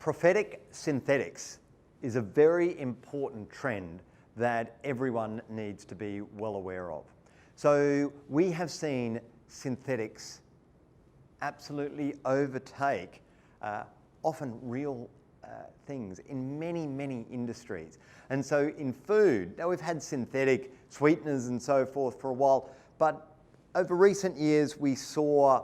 Prophetic synthetics is a very important trend that everyone needs to be well aware of. So we have seen synthetics absolutely overtake often real things in many, many industries. And so in food, now we've had synthetic sweeteners and so forth for a while, but over recent years we saw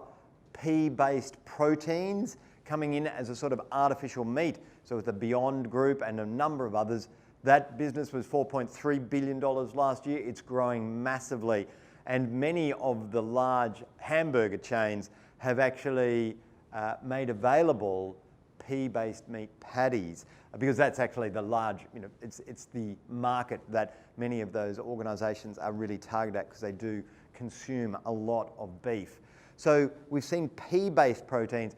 pea-based proteins coming in as a sort of artificial meat. So with the Beyond Group and a number of others, that business was $4.3 billion last year. It's growing massively. And many of the large hamburger chains have actually made available pea-based meat patties, because that's actually the large, it's the market that many of those organisations are really targeted at, because they do consume a lot of beef. So we've seen pea-based proteins,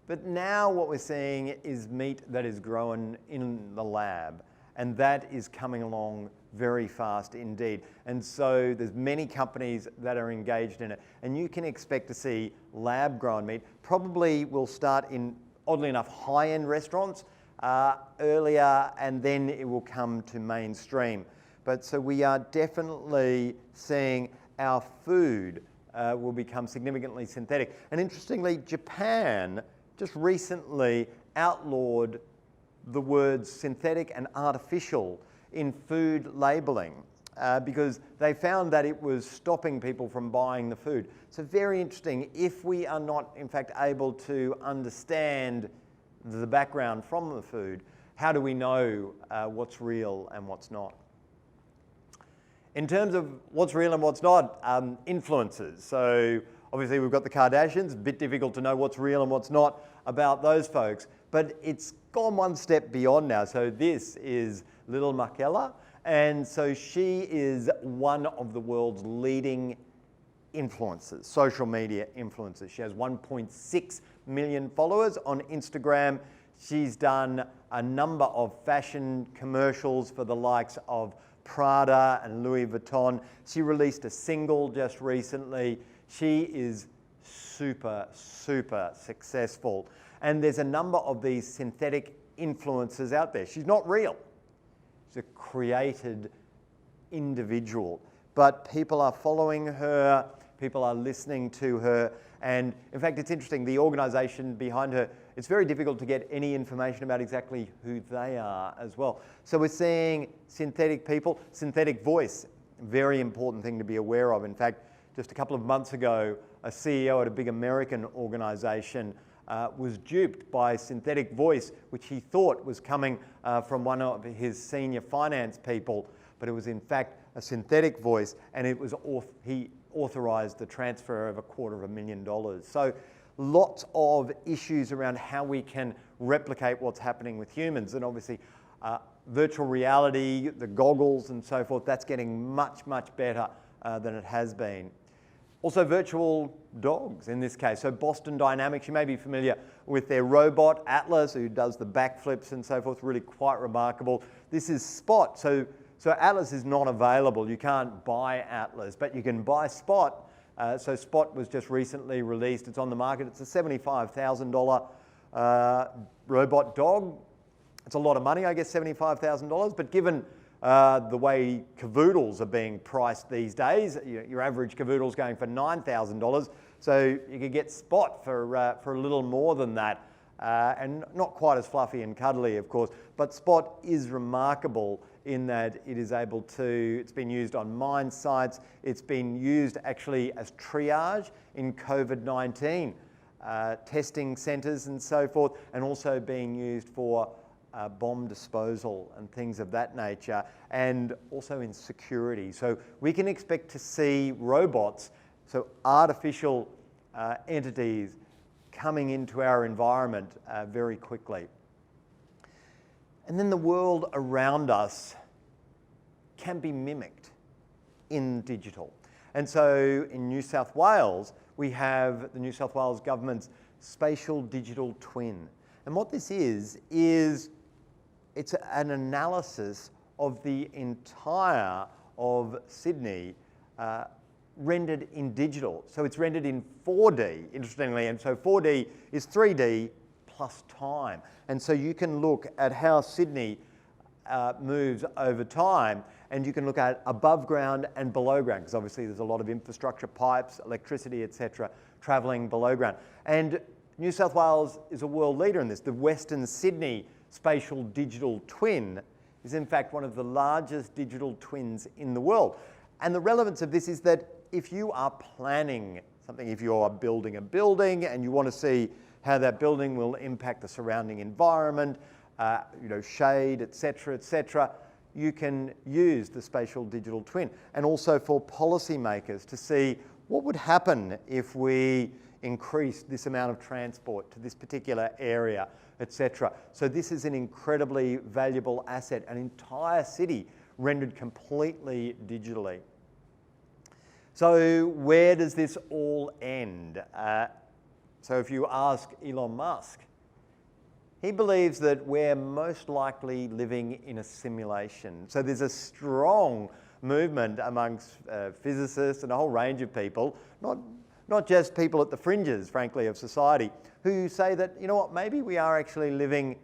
but now what we're seeing is meat that is grown in the lab, and that is coming along very fast indeed. And so there's many companies that are engaged in it, and you can expect to see lab-grown meat. Probably will start in, oddly enough, high-end restaurants earlier, and then it will come to mainstream. But so we are definitely seeing our food will become significantly synthetic. And interestingly, Japan just recently outlawed the words synthetic and artificial in food labelling because they found that it was stopping people from buying the food. So very interesting. If we are not, in fact, able to understand the background from the food, how do we know what's real and what's not? In terms of what's real and what's not, influencers. So obviously we've got the Kardashians, a bit difficult to know what's real and what's not about those folks, but it's gone one step beyond now. So this is Little Markella, and so she is one of the world's leading influencers, social media influencers. She has 1.6 million followers on Instagram. She's done a number of fashion commercials for the likes of Prada and Louis Vuitton. She released a single just recently. She is super, super successful. And there's a number of these synthetic influencers out there. She's not real. She's a created individual. But people are following her, people are listening to her. And in fact, it's interesting, the organisation behind her, it's very difficult to get any information about exactly who they are as well. So we're seeing synthetic people, synthetic voice, very important thing to be aware of. In fact, just a couple of months ago, a CEO at a big American organisation was duped by synthetic voice, which he thought was coming from one of his senior finance people, but it was in fact a synthetic voice, and it was he authorised the transfer of $250,000. So lots of issues around how we can replicate what's happening with humans, and obviously virtual reality, the goggles and so forth, that's getting much, much better than it has been. Also virtual dogs in this case. So Boston Dynamics, you may be familiar with their robot, Atlas, who does the backflips and so forth, really quite remarkable. This is Spot. So Atlas is not available. You can't buy Atlas, but you can buy Spot. So Spot was just recently released. It's on the market. It's a $75,000 robot dog. It's a lot of money, I guess, $75,000, but given the way cavoodles are being priced these days, your average cavoodle's going for $9,000, so you could get Spot for a little more than that, and not quite as fluffy and cuddly, of course, but Spot is remarkable in that it is able to, it's been used on mine sites, it's been used actually as triage in COVID-19 testing centres and so forth, and also being used for bomb disposal and things of that nature, and also in security. So we can expect to see robots, so artificial entities, coming into our environment very quickly. And then the world around us can be mimicked in digital. And so in New South Wales, we have the New South Wales government's spatial digital twin. And what this is it's an analysis of the entire of Sydney rendered in digital. So it's rendered in 4D, interestingly, and so 4D is 3D plus time. And so you can look at how Sydney moves over time, and you can look at above ground and below ground, because obviously there's a lot of infrastructure, pipes, electricity, etc., travelling below ground. And New South Wales is a world leader in this. The Western Sydney spatial digital twin is in fact one of the largest digital twins in the world. And the relevance of this is that if you are planning something, if you are building a building and you want to see how that building will impact the surrounding environment, shade, etc., you can use the spatial digital twin. And also for policymakers to see what would happen if we increased this amount of transport to this particular area, etc. So this is an incredibly valuable asset, an entire city rendered completely digitally. So where does this all end? So if you ask Elon Musk, he believes that we're most likely living in a simulation. So there's a strong movement amongst physicists and a whole range of people, not just people at the fringes, frankly, of society, who say that, you know what, maybe we are actually living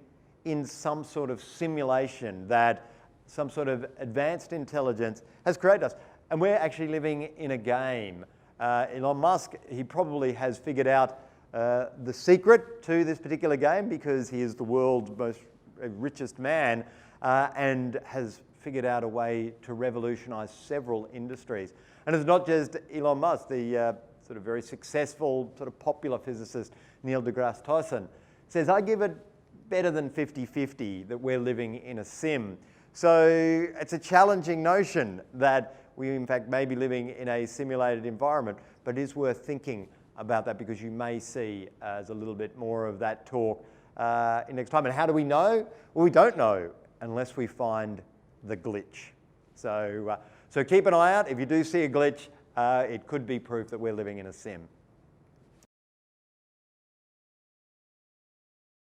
in some sort of simulation, that some sort of advanced intelligence has created us. And we're actually living in a game. Elon Musk, he probably has figured out the secret to this particular game, because he is the world's most richest man and has figured out a way to revolutionise several industries. And it's not just Elon Musk. The sort of very successful, sort of popular physicist Neil deGrasse Tyson says, I give it better than 50-50 that we're living in a sim. So it's a challenging notion that we in fact may be living in a simulated environment, but it is worth thinking about that, because you may see as a little bit more of that talk in next time. And how do we know? Well, we don't know unless we find the glitch. So keep an eye out. If you do see a glitch, it could be proof that we're living in a sim.